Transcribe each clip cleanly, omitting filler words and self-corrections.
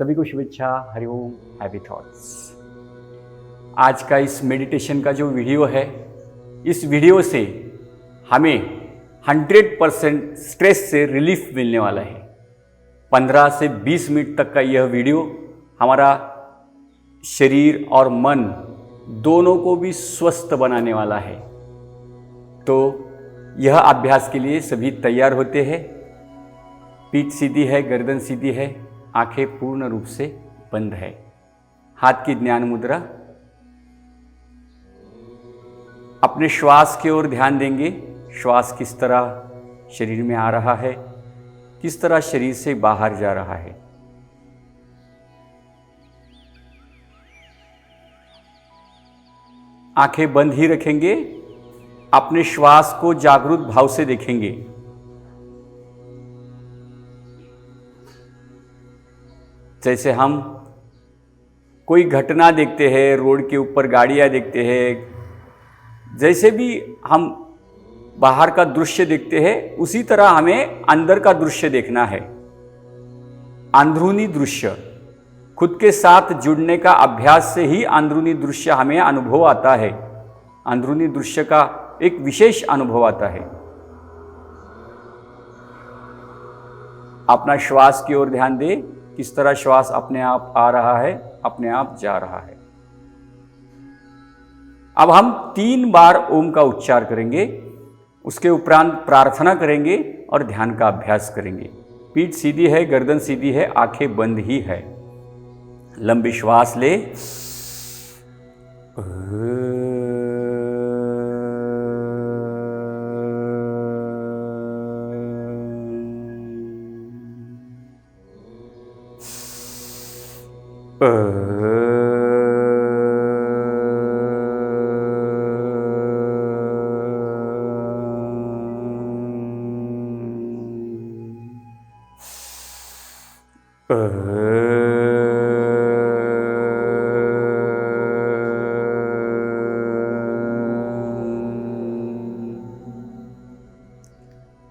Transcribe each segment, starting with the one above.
सभी को शुभेच्छा, हरिओम, हैप्पी थॉट्स। आज का इस मेडिटेशन का जो वीडियो है, इस वीडियो से हमें 100% स्ट्रेस से रिलीफ मिलने वाला है। 15 से 20 मिनट तक का यह वीडियो हमारा शरीर और मन दोनों को भी स्वस्थ बनाने वाला है। तो यह अभ्यास के लिए सभी तैयार होते हैं। पीठ सीधी है, गर्दन सीधी है, आंखें पूर्ण रूप से बंद है। हाथ की ज्ञान मुद्रा। अपने श्वास की ओर ध्यान देंगे। श्वास किस तरह शरीर में आ रहा है, किस तरह शरीर से बाहर जा रहा है। आंखें बंद ही रखेंगे। अपने श्वास को जागरूक भाव से देखेंगे। जैसे हम कोई घटना देखते हैं, रोड के ऊपर गाड़ियां देखते हैं, जैसे भी हम बाहर का दृश्य देखते हैं, उसी तरह हमें अंदर का दृश्य देखना है। अंदरूनी दृश्य, खुद के साथ जुड़ने का अभ्यास से ही अंदरूनी दृश्य हमें अनुभव आता है। अंदरूनी दृश्य का एक विशेष अनुभव आता है। अपना श्वास की ओर ध्यान दें, किस तरह श्वास अपने आप आ रहा है, अपने आप जा रहा है। अब हम 3 बार ओम का उच्चार करेंगे, उसके उपरांत प्रार्थना करेंगे और ध्यान का अभ्यास करेंगे। पीठ सीधी है, गर्दन सीधी है, आंखें बंद ही है। लंबी श्वास ले।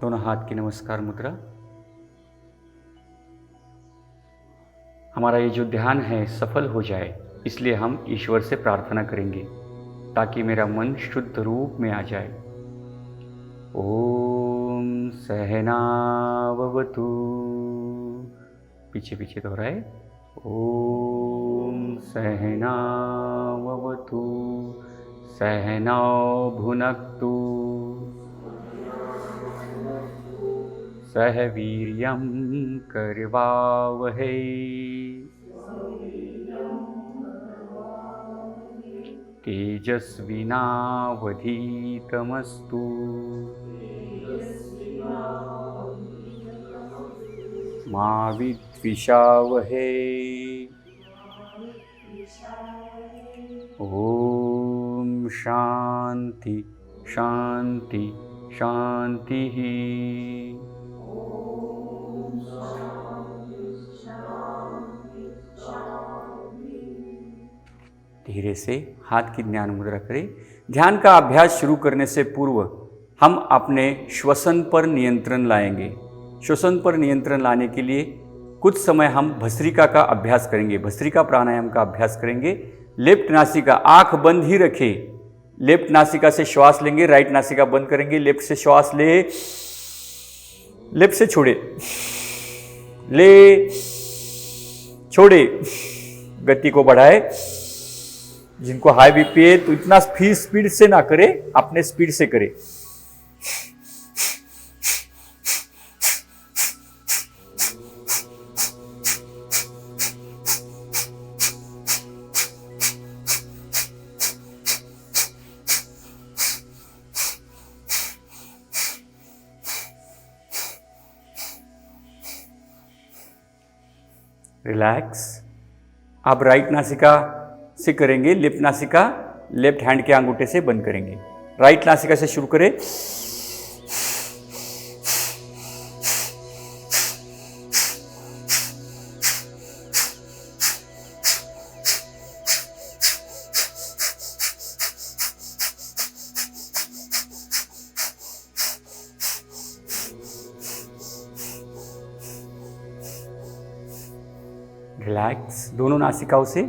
दोनों हाथ की नमस्कार मुद्रा। हमारा ये जो ध्यान है सफल हो जाए, इसलिए हम ईश्वर से प्रार्थना करेंगे ताकि मेरा मन शुद्ध रूप में आ जाए। ओम सहनाववतु। पीछे पीछे दोहराए। ओम सहनाववतु सहनौ भुनक्तु सह वीर्यं करवावहै तेजस्विनावधीतमस्तु मा विद्विषावहै। ओम शांति शांति शांति। धीरे से हाथ की ज्ञान मुद्रा करें। ध्यान का अभ्यास शुरू करने से पूर्व हम अपने श्वसन पर नियंत्रण लाएंगे। श्वसन पर नियंत्रण लाने के लिए कुछ समय हम भस्त्रिका का अभ्यास करेंगे, भस्त्रिका प्राणायाम का अभ्यास करेंगे। लेफ्ट नासिका, आंख बंद ही रखें। लेफ्ट नासिका से श्वास लेंगे, राइट नासिका बंद करेंगे। लेफ्ट से श्वास ले, लेफ्ट से छोड़े, ले, छोड़े। गति को बढ़ाए। जिनको हाई बीपी है तो इतना स्पीड से ना करे, अपने स्पीड से करे। रिलैक्स। अब राइट नासिका से करेंगे, लेफ्ट नासिका लेफ्ट हैंड के अंगूठे से बंद करेंगे। राइट नासिका से शुरू करें। रिलैक्स दोनों नासिकाओं से।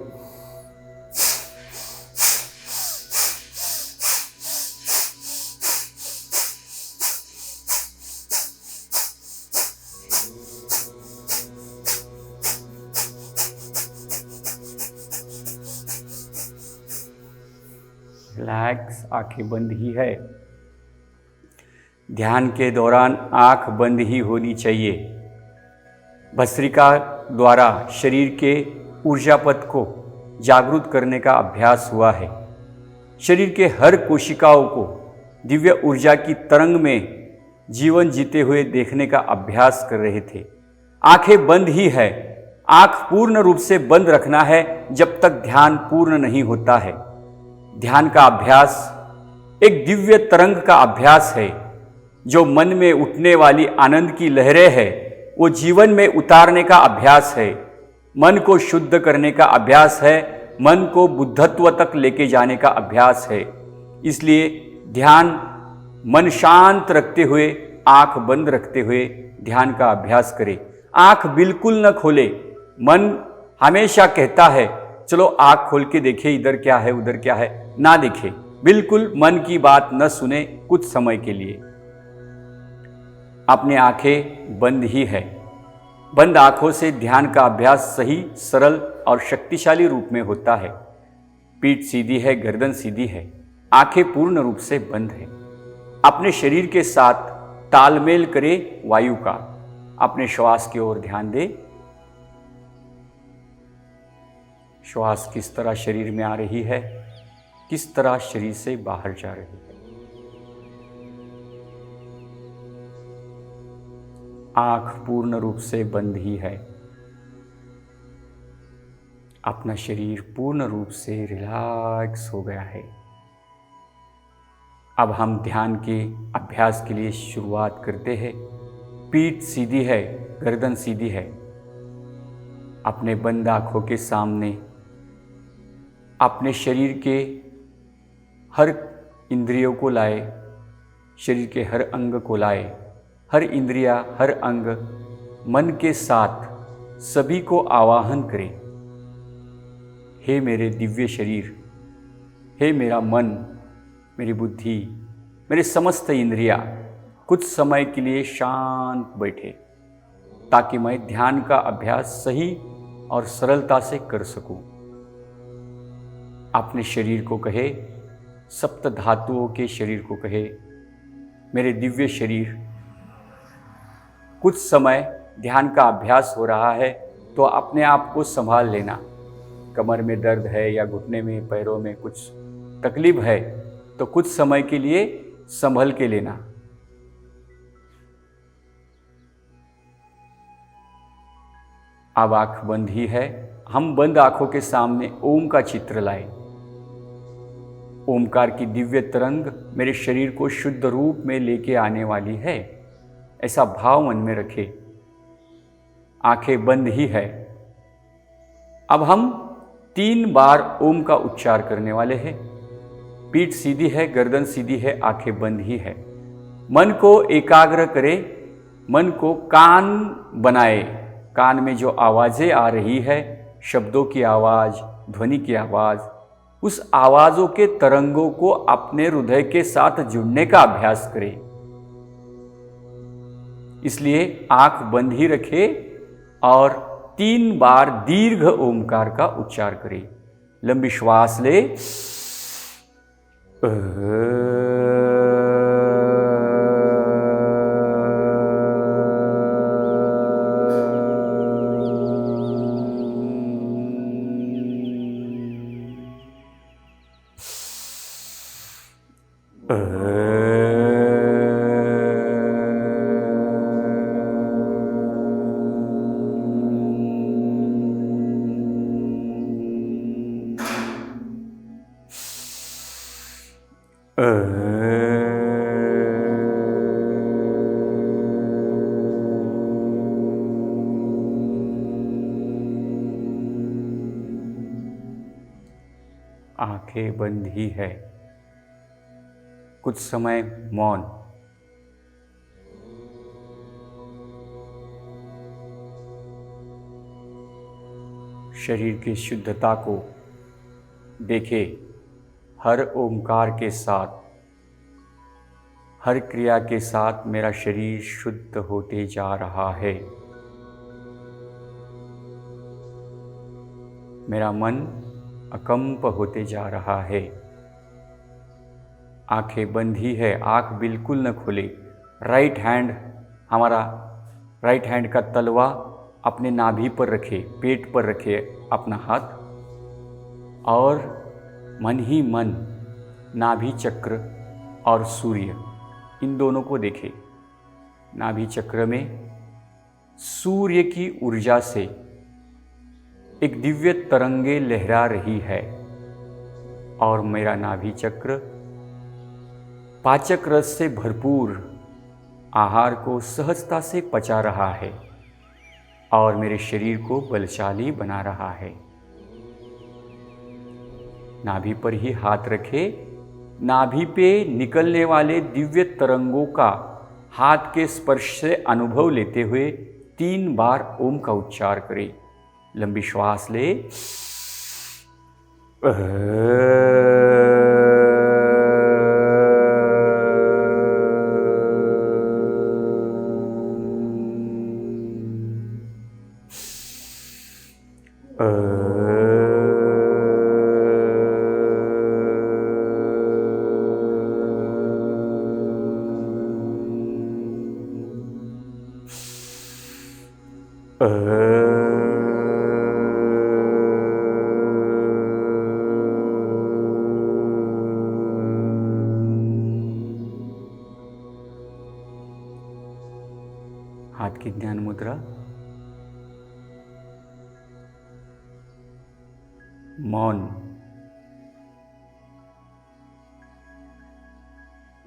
रिलैक्स, आंखें बंद ही है। ध्यान के दौरान आंख बंद ही होनी चाहिए। भस्त्रिका द्वारा शरीर के ऊर्जा पथ को जागृत करने का अभ्यास हुआ है। शरीर के हर कोशिकाओं को दिव्य ऊर्जा की तरंग में जीवन जीते हुए देखने का अभ्यास कर रहे थे। आंखें बंद ही है। आंख पूर्ण रूप से बंद रखना है जब तक ध्यान पूर्ण नहीं होता है। ध्यान का अभ्यास एक दिव्य तरंग का अभ्यास है। जो मन में उठने वाली आनंद की लहरें है वो जीवन में उतारने का अभ्यास है। मन को शुद्ध करने का अभ्यास है। मन को बुद्धत्व तक लेके जाने का अभ्यास है। इसलिए ध्यान मन शांत रखते हुए, आंख बंद रखते हुए ध्यान का अभ्यास करें। आंख बिल्कुल न खोले। मन हमेशा कहता है चलो आंख खोल के देखे, इधर क्या है उधर क्या है, ना देखे। बिल्कुल मन की बात न सुने कुछ समय के लिए। अपनी आंखें बंद ही है। बंद आंखों से ध्यान का अभ्यास सही, सरल और शक्तिशाली रूप में होता है। पीठ सीधी है, गर्दन सीधी है, आंखें पूर्ण रूप से बंद है। अपने शरीर के साथ तालमेल करे वायु का। अपने श्वास की ओर ध्यान दे। श्वास किस तरह शरीर में आ रही है, किस तरह शरीर से बाहर जा रही है। आंख पूर्ण रूप से बंद ही है। अपना शरीर पूर्ण रूप से रिलैक्स हो गया है। अब हम ध्यान के अभ्यास के लिए शुरुआत करते हैं। पीठ सीधी है, गर्दन सीधी है। अपने बंद आंखों के सामने अपने शरीर के हर इंद्रियों को लाए, शरीर के हर अंग को लाए। हर इंद्रिया, हर अंग मन के साथ सभी को आवाहन करें। हे मेरे दिव्य शरीर, हे मेरा मन, मेरी बुद्धि, मेरे समस्त इंद्रिया कुछ समय के लिए शांत बैठे ताकि मैं ध्यान का अभ्यास सही और सरलता से कर सकूं। अपने शरीर को कहे, सप्त धातुओं के शरीर को कहे, मेरे दिव्य शरीर, कुछ समय ध्यान का अभ्यास हो रहा है तो अपने आप को संभाल लेना। कमर में दर्द है या घुटने में, पैरों में कुछ तकलीफ है तो कुछ समय के लिए संभल के लेना। अब आंख बंद ही है। हम बंद आंखों के सामने ओम का चित्र लाए। ओमकार की दिव्य तरंग मेरे शरीर को शुद्ध रूप में लेके आने वाली है, ऐसा भाव मन में रखे। आंखें बंद ही है। अब हम 3 बार ओम का उच्चार करने वाले हैं। पीठ सीधी है, गर्दन सीधी है, आंखें बंद ही है। मन को एकाग्र करे, मन को कान बनाए। कान में जो आवाजें आ रही है, शब्दों की आवाज, ध्वनि की आवाज, उस आवाजों के तरंगों को अपने हृदय के साथ जुड़ने का अभ्यास करें। इसलिए आंख बंद ही रखे और 3 बार दीर्घ ओमकार का उच्चार करें। लंबी श्वास ले। आंखें बंद ही है। कुछ समय मौन। शरीर की शुद्धता को देखे। हर ओंकार के साथ, हर क्रिया के साथ मेरा शरीर शुद्ध होते जा रहा है। मेरा मन अकंप होते जा रहा है। आंखें बंद ही है, आंख बिल्कुल न खोले। राइट हैंड का तलवा अपने नाभि पर रखे, पेट पर रखे अपना हाथ, और मन ही मन नाभि चक्र और सूर्य, इन दोनों को देखे। नाभि चक्र में सूर्य की ऊर्जा से एक दिव्य तरंगे लहरा रही है, और मेरा नाभि चक्र पाचक रस से भरपूर आहार को सहजता से पचा रहा है और मेरे शरीर को बलशाली बना रहा है। नाभि पर ही हाथ रखे, नाभि पे निकलने वाले दिव्य तरंगों का हाथ के स्पर्श से अनुभव लेते हुए 3 बार ओम का उच्चार करें। लंबी श्वास ले। हाथ की ध्यान मुद्रा। मौन।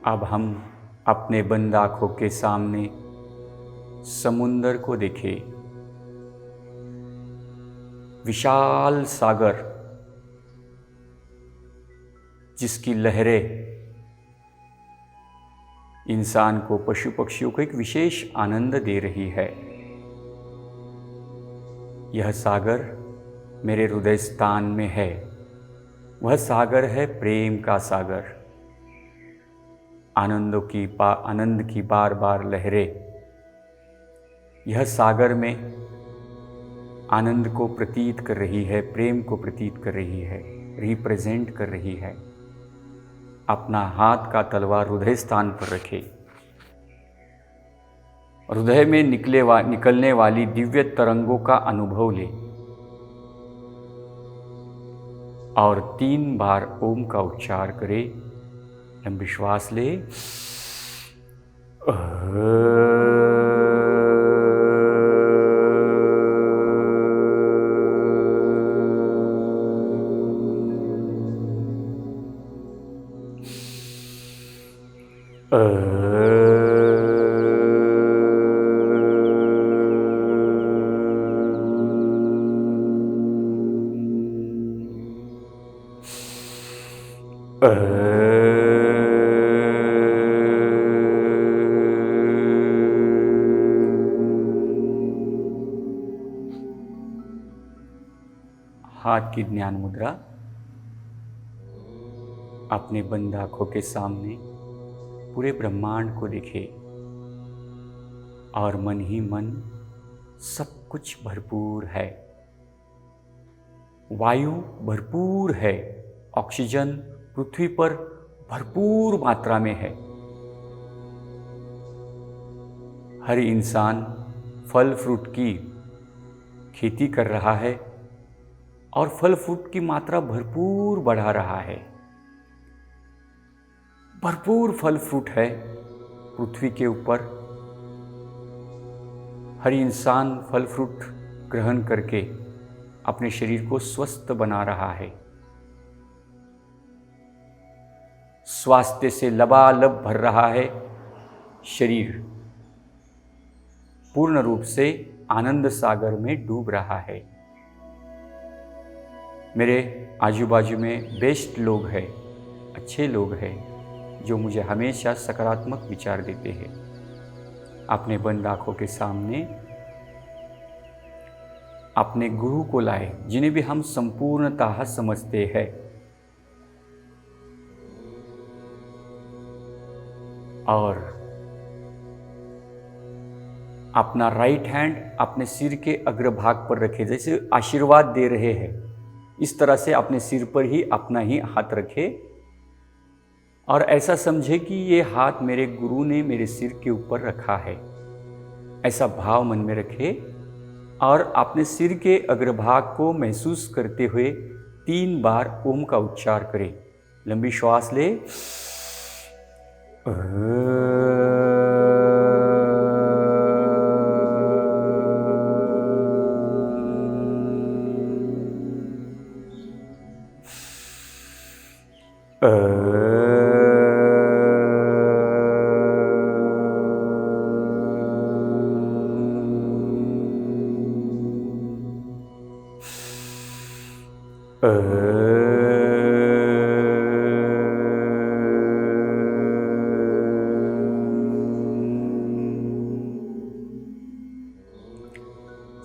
अब हम अपने बंद आंखों के सामने समुंदर को देखें। विशाल सागर जिसकी लहरें इंसान को, पशु पक्षियों को एक विशेष आनंद दे रही है। यह सागर मेरे हृदय स्थान में है। वह सागर है प्रेम का सागर। आनंद की बार बार लहरें यह सागर में आनंद को प्रतीत कर रही है, प्रेम को प्रतीत कर रही है, रिप्रेजेंट कर रही है। अपना हाथ का तलवार हृदय स्थान पर रखे। हृदय में निकलने वाली दिव्य तरंगों का अनुभव ले और 3 बार ओम का उच्चार करे। लंबी श्वास ले। हाथ की ज्ञान मुद्रा। अपने बंद आंखों के सामने पूरे ब्रह्मांड को देखे और मन ही मन सब कुछ भरपूर है। वायु भरपूर है, ऑक्सीजन पृथ्वी पर भरपूर मात्रा में है। हर इंसान फल फ्रूट की खेती कर रहा है और फल फ्रूट की मात्रा भरपूर बढ़ा रहा है। भरपूर फल फ्रूट है पृथ्वी के ऊपर। हर इंसान फल फ्रूट ग्रहण करके अपने शरीर को स्वस्थ बना रहा है। स्वास्थ्य से लबालब भर रहा है शरीर। पूर्ण रूप से आनंद सागर में डूब रहा है। मेरे आजू बाजू में बेस्ट लोग हैं, अच्छे लोग हैं जो मुझे हमेशा सकारात्मक विचार देते हैं। अपने बंद आंखों के सामने अपने गुरु को लाए, जिन्हें भी हम संपूर्णतः समझते हैं। और अपना राइट हैंड अपने सिर के अग्रभाग पर रखे, जैसे आशीर्वाद दे रहे हैं, इस तरह से अपने सिर पर ही अपना ही हाथ रखे और ऐसा समझे कि ये हाथ मेरे गुरु ने मेरे सिर के ऊपर रखा है, ऐसा भाव मन में रखे और अपने सिर के अग्रभाग को महसूस करते हुए 3 बार ओम का उच्चार करें। लंबी श्वास ले।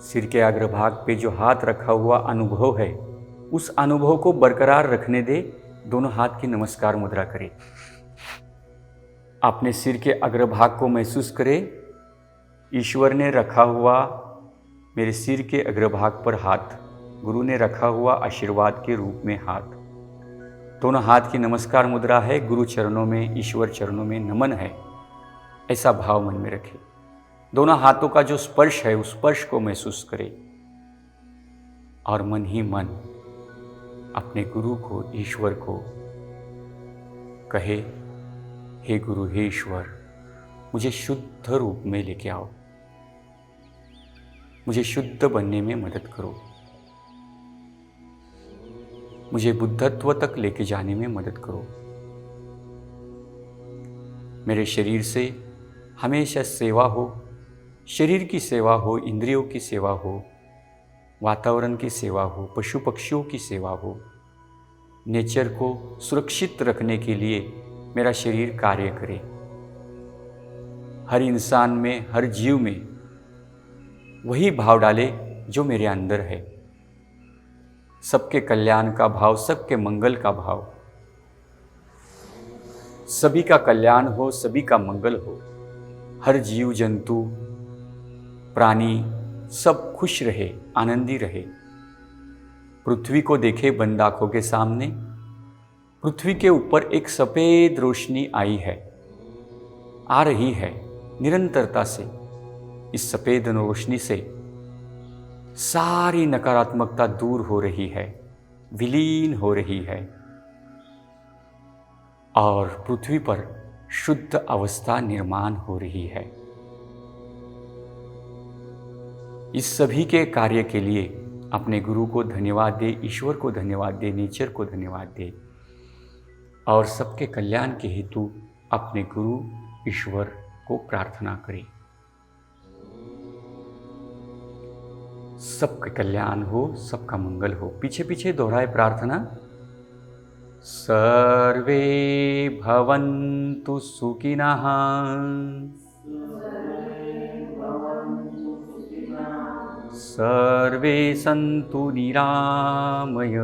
सिर के अग्रभाग पे जो हाथ रखा हुआ अनुभव है, उस अनुभव को बरकरार रखने दे। दोनों हाथ की नमस्कार मुद्रा करें। अपने सिर के अग्रभाग को महसूस करें। ईश्वर ने रखा हुआ मेरे सिर के अग्रभाग पर हाथ, गुरु ने रखा हुआ आशीर्वाद के रूप में हाथ। दोनों हाथ की नमस्कार मुद्रा है। गुरु चरणों में, ईश्वर चरणों में नमन है, ऐसा भाव मन में रखें। दोनों हाथों का जो स्पर्श है, उस स्पर्श को महसूस करें और मन ही मन अपने गुरु को, ईश्वर को कहे, हे गुरु, हे ईश्वर, मुझे शुद्ध रूप में लेके आओ, मुझे शुद्ध बनने में मदद करो, मुझे बुद्धत्व तक लेके जाने में मदद करो। मेरे शरीर से हमेशा सेवा हो, शरीर की सेवा हो, इंद्रियों की सेवा हो, वातावरण की सेवा हो, पशु पक्षियों की सेवा हो। नेचर को सुरक्षित रखने के लिए मेरा शरीर कार्य करे। हर इंसान में, हर जीव में वही भाव डाले जो मेरे अंदर है। सबके कल्याण का भाव, सबके मंगल का भाव, सभी का कल्याण हो, सभी का मंगल हो। हर जीव जंतु प्राणी सब खुश रहे, आनंदी रहे। पृथ्वी को देखे बंद आंखों के सामने, पृथ्वी के ऊपर एक सफ़ेद रोशनी आई है, आ रही है निरंतरता से। इस सफ़ेद रोशनी से सारी नकारात्मकता दूर हो रही है, विलीन हो रही है और पृथ्वी पर शुद्ध अवस्था निर्माण हो रही है। इस सभी के कार्य के लिए अपने गुरु को धन्यवाद दे, ईश्वर को धन्यवाद दे, नेचर को धन्यवाद दे और सबके कल्याण के हेतु अपने गुरु ईश्वर को प्रार्थना करें। सबका कल्याण हो, सबका मंगल हो। पीछे पीछे दोहराए प्रार्थना। सर्वे भवन्तु सुखिनः, सर्वे सन्तु निरामय,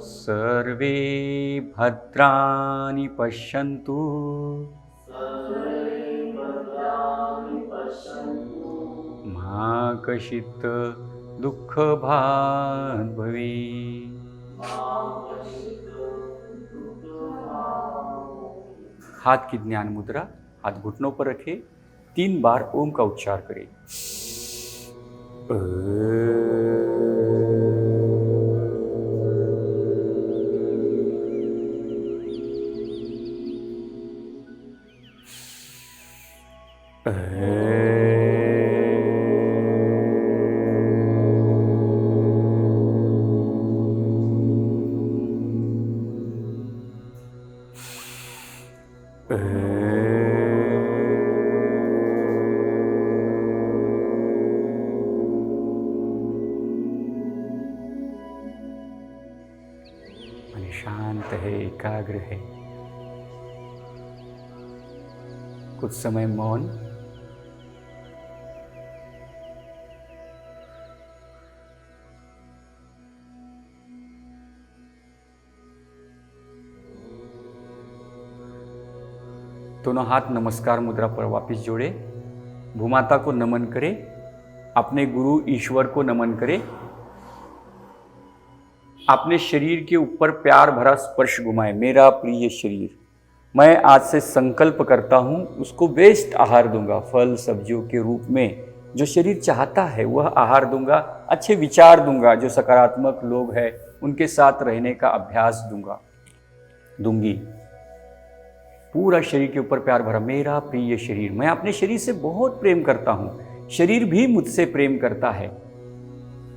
सर्वे भद्राणि पश्यन्तु, मा कश्चित् दुःखभाग् भवेत्। हाथ की ज्ञान मुद्रा, हाथ घुटनों पर रखें। 3 बार ओम का उच्चार करें। शांत है, एकाग्र है। कुछ समय मौन दोनों हाथ नमस्कार मुद्रा पर वापस जोड़े, भूमाता को नमन करें, अपने गुरु ईश्वर को नमन करें, अपने शरीर के ऊपर प्यार भरा स्पर्श घुमाएं। मेरा प्रिय शरीर, मैं आज से संकल्प करता हूँ उसको बेस्ट आहार दूंगा, फल सब्जियों के रूप में जो शरीर चाहता है वह आहार दूंगा, अच्छे विचार दूंगा, जो सकारात्मक लोग हैं उनके साथ रहने का अभ्यास दूंगी। पूरा शरीर के ऊपर प्यार भरा। मेरा प्रिय शरीर, मैं अपने शरीर से बहुत प्रेम करता हूँ, शरीर भी मुझसे प्रेम करता है।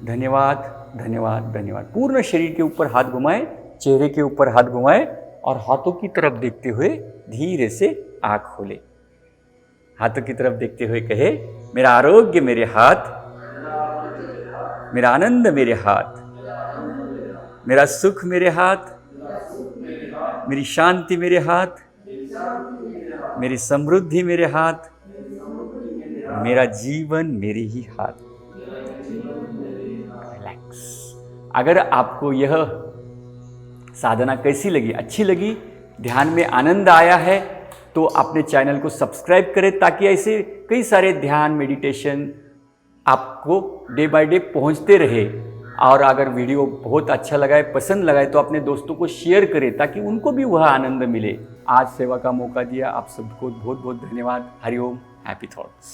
धन्यवाद धन्यवाद धन्यवाद। पूर्ण शरीर के ऊपर हाथ घुमाएं, चेहरे के ऊपर हाथ घुमाएं और हाथों की तरफ देखते हुए धीरे से आँख खोले। हाथों की तरफ देखते हुए कहे, मेरा आरोग्य मेरे हाथ, मेरा आनंद मेरे हाथ, मेरा सुख मेरे हाथ, मेरी शांति मेरे हाथ, मेरी समृद्धि मेरे हाथ, मेरा जीवन मेरे ही हाथ। रिलैक्स। अगर आपको यह साधना कैसी लगी, अच्छी लगी, ध्यान में आनंद आया है, तो अपने चैनल को सब्सक्राइब करें ताकि ऐसे कई सारे ध्यान मेडिटेशन आपको डे बाय डे पहुंचते रहे। और अगर वीडियो बहुत अच्छा लगा है, पसंद लगा है, तो अपने दोस्तों को शेयर करें ताकि उनको भी वह आनंद मिले। आज सेवा का मौका दिया, आप सबको बहुत बहुत धन्यवाद। Hariom, happy thoughts.